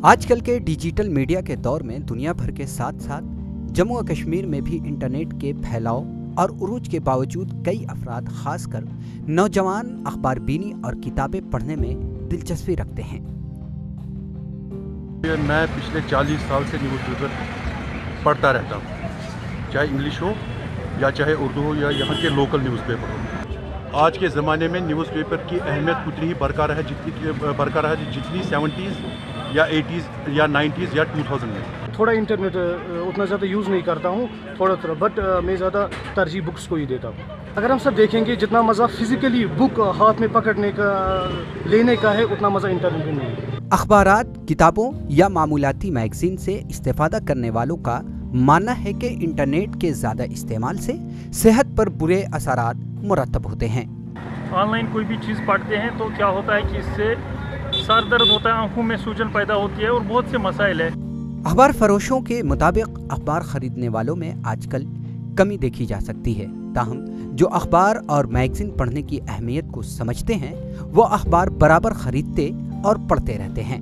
آج کل کے ڈیجیٹل میڈیا کے دور میں دنیا بھر کے ساتھ ساتھ جموں و کشمیر میں بھی انٹرنیٹ کے پھیلاؤ اور عروج کے باوجود کئی افراد خاص کر نوجوان اخبار بینی اور کتابیں پڑھنے میں دلچسپی رکھتے ہیں۔ میں پچھلے 40 سال سے نیوز پیپر پڑھتا رہتا ہوں، چاہے انگلش ہو یا چاہے اردو ہو یا یہاں کے لوکل نیوز پیپر ہو۔ آج کے زمانے میں نیوز پیپر کی اہمیت اتنی ہی برقرار ہے جتنی 70s یا 80s یا 90s یا 2000 میں۔ تھوڑا انٹرنیٹ اتنا زیادہ یوز نہیں کرتا ہوں، تھوڑا بٹ میں زیادہ ترجیح بکس کو ہی دیتا ہوں۔ اگر ہم سب دیکھیں گے جتنا مزہ فزیکلی بک ہاتھ میں پکڑنے کا لینے کا ہے اتنا مزہ انٹرنیٹ میں نہیں ہے۔ اخبارات، کتابوں یا معمولاتی میگزین سے استفادہ کرنے والوں کا ماننا ہے کہ انٹرنیٹ کے زیادہ استعمال سے صحت پر برے اثرات مرتب ہوتے ہیں۔ آن لائن کوئی بھی چیز پڑھتے ہیں تو کیا ہوتا ہے کہ اس سے سر درد ہوتا ہے، آنکھوں میں سوجن پیدا ہوتی ہے اور بہت سے مسائل ہیں۔ اخبار فروشوں کے مطابق اخبار خریدنے والوں میں آج کل کمی دیکھی جا سکتی ہے، تاہم جو اخبار اور میگزین پڑھنے کی اہمیت کو سمجھتے ہیں وہ اخبار برابر خریدتے اور پڑھتے رہتے ہیں۔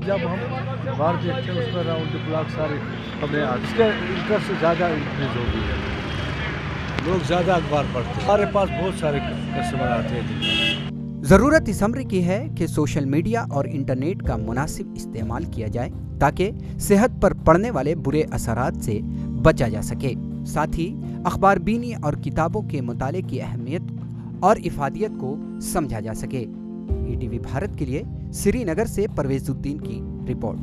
جب ہم اخبار دیکھتے ہیں اس میں راؤنڈ دی کلاک ساری خبریں آتی ہیں، اس کا انٹرسٹ زیادہ انکریز ہو گئی ہے، لوگ زیادہ اخبار پڑھتے ہیں، ہمارے پاس بہت سارے کسٹمر آتے ہیں۔ ضرورت اس امر کی ہے کہ سوشل میڈیا اور انٹرنیٹ کا مناسب استعمال کیا جائے تاکہ صحت پر پڑنے والے برے اثرات سے بچا جا سکے، ساتھ ہی اخبار بینی اور کتابوں کے مطالعے کی اہمیت اور افادیت کو سمجھا جا سکے۔ ای ٹی وی بھارت کے لیے سری نگر سے پرویز الدین کی رپورٹ۔